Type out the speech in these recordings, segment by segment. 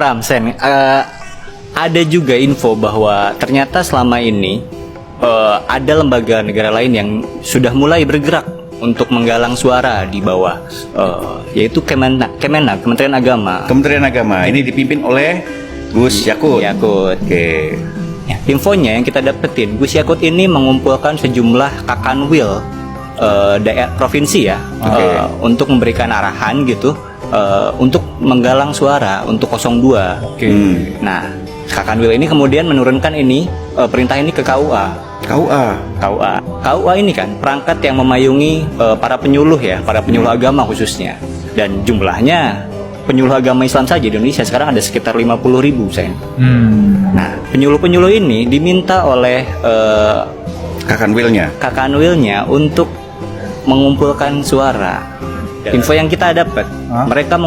Pramsen, ada juga info bahwa ternyata selama ini ada lembaga negara lain yang sudah mulai bergerak untuk menggalang suara di bawah, yaitu Kemenag, Kementerian Agama. Kementerian Agama ini dipimpin oleh Gus Yakut. Oke. Ya, infonya yang kita dapetin, Gus Yakut ini mengumpulkan sejumlah kakanwil daerah provinsi ya, untuk memberikan arahan gitu, untuk menggalang suara untuk 02. Nah, kakanwil ini kemudian menurunkan perintah ini ke KUA ini kan perangkat yang memayungi para penyuluh ya, para penyuluh agama khususnya. Dan jumlahnya penyuluh agama Islam saja di Indonesia sekarang ada sekitar 50.000 sayang. Nah, penyuluh-penyuluh ini diminta oleh kakanwilnya untuk mengumpulkan suara. Info yang kita dapat, mereka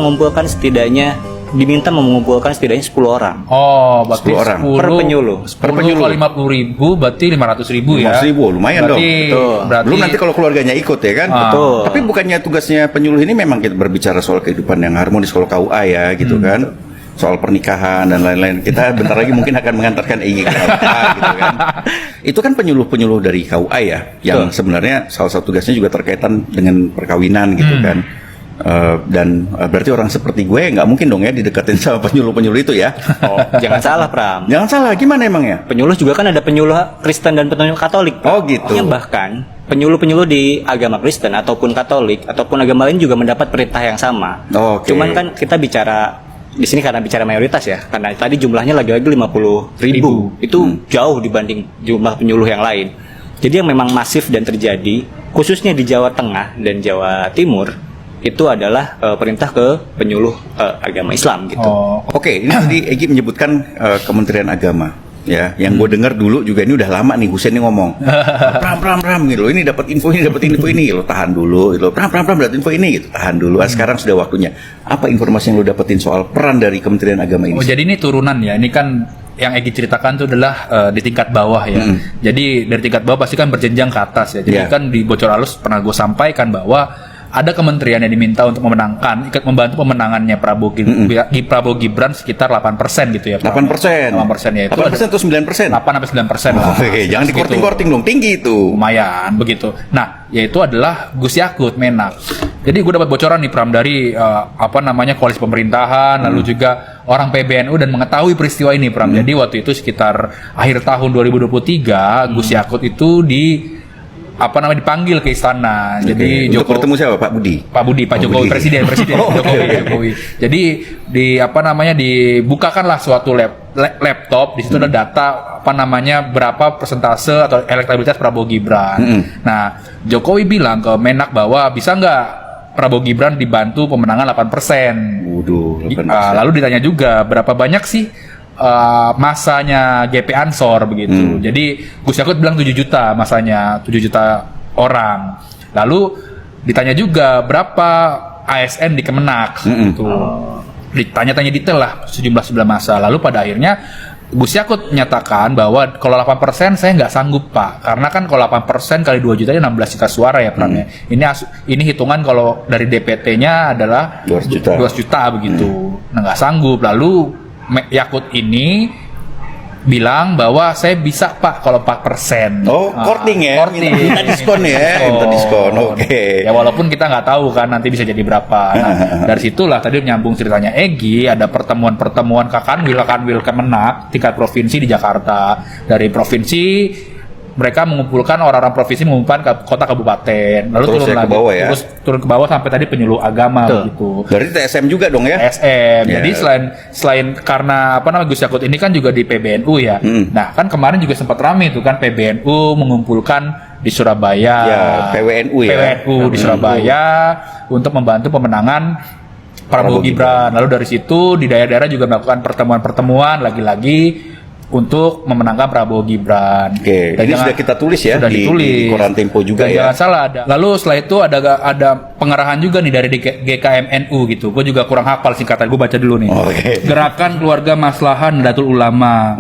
diminta mengumpulkan setidaknya 10 orang. Oh, berarti 10 orang per penyuluh. 10 kali 50.000 berarti 500.000 ya. 500.000 lumayan berarti, dong. Berarti, belum nanti kalau keluarganya ikut ya kan. Betul. Tapi bukannya tugasnya penyuluh ini memang kita berbicara soal kehidupan yang harmonis kalau KUA ya gitu kan. Soal pernikahan dan lain-lain. Kita bentar lagi mungkin akan mengantarkan Egy ke KUA gitu kan. Itu kan penyuluh-penyuluh dari KUA ya, yang sebenarnya salah satu tugasnya juga terkaitan dengan perkawinan gitu kan. Dan berarti orang seperti gue nggak mungkin dong ya dideketin sama penyuluh-penyuluh itu ya. Jangan salah, Pram. Jangan salah, gimana emangnya? Penyuluh juga kan ada penyuluh Kristen dan penyuluh Katolik. Oh gitu. Bahkan penyuluh-penyuluh di agama Kristen ataupun Katolik ataupun agama lain juga mendapat perintah yang sama. Cuman kan kita bicara di sini karena bicara mayoritas ya, karena tadi jumlahnya lagi-lagi 50.000. Itu jauh dibanding jumlah penyuluh yang lain. Jadi yang memang masif dan terjadi khususnya di Jawa Tengah dan Jawa Timur itu adalah perintah ke penyuluh agama Islam gitu. Oke, ini tadi Egy menyebutkan Kementerian Agama. Ya, yang gue dengar dulu juga ini udah lama nih Husein ini ngomong. Pram gitu loh, ini dapat info ini lo tahan dulu gitu. Pram dapat info ini gitu, tahan dulu. Sekarang sudah waktunya. Apa informasi yang lo dapetin soal peran dari Kementerian Agama ini? Oh, jadi ini turunan ya. Ini kan yang Egy ceritakan itu adalah di tingkat bawah ya. Jadi dari tingkat bawah pasti kan berjenjang ke atas ya. Jadi kan di bocor halus pernah gue sampaikan bahwa ada kementerian yang diminta untuk ikut membantu pemenangannya Prabowo Gibran sekitar 8% gitu ya. 8%? 8% ya. 8% atau 9%? 8-9% lah. Oke, jangan dikorting-korting dong, tinggi itu. Lumayan, begitu. Nah, yaitu adalah Gus Yakut, Menak. Jadi gue dapat bocoran nih Pram dari koalisi pemerintahan, lalu juga orang PBNU dan mengetahui peristiwa ini Pram. Jadi waktu itu sekitar akhir tahun 2023, Gus Yakut itu dipanggil ke istana. Jadi untuk bertemu siapa? Pak Jokowi, Presiden Jokowi. Jadi dibukakanlah suatu laptop, di situ ada data berapa persentase atau elektabilitas Prabowo Gibran. Nah, Jokowi bilang ke Menak bahwa bisa nggak Prabowo Gibran dibantu pemenangan 8%. Lalu ditanya juga berapa banyak sih masanya GP Ansor begitu. Jadi Gus Yakut bilang 7 juta masanya, 7 juta orang. Lalu ditanya juga berapa ASN di Kemenag gitu. Ditanya-tanya detail lah sejumlah masa. Lalu pada akhirnya Gus Yakut menyatakan bahwa kalau 8% saya nggak sanggup Pak, karena kan kalau 8% kali 2 juta 16 juta suara ya Pram ya. Ini hitungan kalau dari DPT-nya adalah 12 juta begitu. Nah nggak sanggup. Lalu Yakut ini bilang bahwa saya bisa Pak kalau 4%. Korting ya? Minta diskon ya? Minta diskon, oke. Ya walaupun kita nggak tahu kan nanti bisa jadi berapa. Nah, dari situlah tadi menyambung ceritanya Egy, ada pertemuan kakanwil Kemenag tingkat provinsi di Jakarta. Dari provinsi mereka mengumpulkan orang-orang provinsi, mengumpulkan kota kabupaten, lalu turun lagi, turun ke bawah sampai tadi penyuluh agama gitu. Berarti TSM juga dong ya? TSM. Jadi selain karena Gus Yakut ini kan juga di PBNU ya. Nah kan kemarin juga sempat ramai itu kan PBNU mengumpulkan di Surabaya. PWNU di Surabaya untuk membantu pemenangan Prabowo Gibran. Lalu dari situ di daerah-daerah juga melakukan pertemuan lagi-lagi untuk memenangkan Prabowo Gibran. Oke, ini sudah kita tulis ya, di Koran Tempo juga ya. Jangan salah ada. Lalu setelah itu ada pengarahan juga nih dari GKMNU gitu. Gue juga kurang hafal singkatan, gue baca dulu nih. Oke. Gerakan Keluarga Maslahan Nahdlatul Ulama.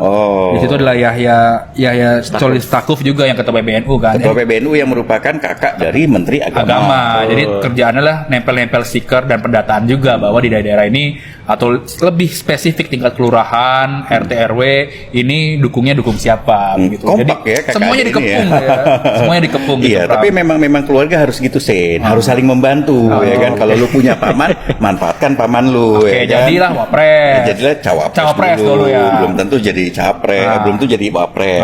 Di situ adalah Yahya Colistakuf juga yang ketua PBNU kan. Ketua PBNU yang merupakan kakak dari Menteri Agama. Agama. Jadi kerjaannya lah nempel-nempel stiker dan pendataan juga bahwa di daerah ini atau lebih spesifik tingkat kelurahan, RT RW ini dukung siapa gitu. Kompak jadi ya, KKN semuanya ini dikepung ya. ya. Semuanya dikepung gitu. Iya, Pram. tapi memang keluarga harus gitu Sen, harus saling membantu ya kan. Kalau lu punya paman, manfaatkan paman lu. Oke, ya kan? jadilah wapres. Jadilah cawapres Cawapres dulu ya. Belum tentu jadi capres, belum tentu jadi wapres.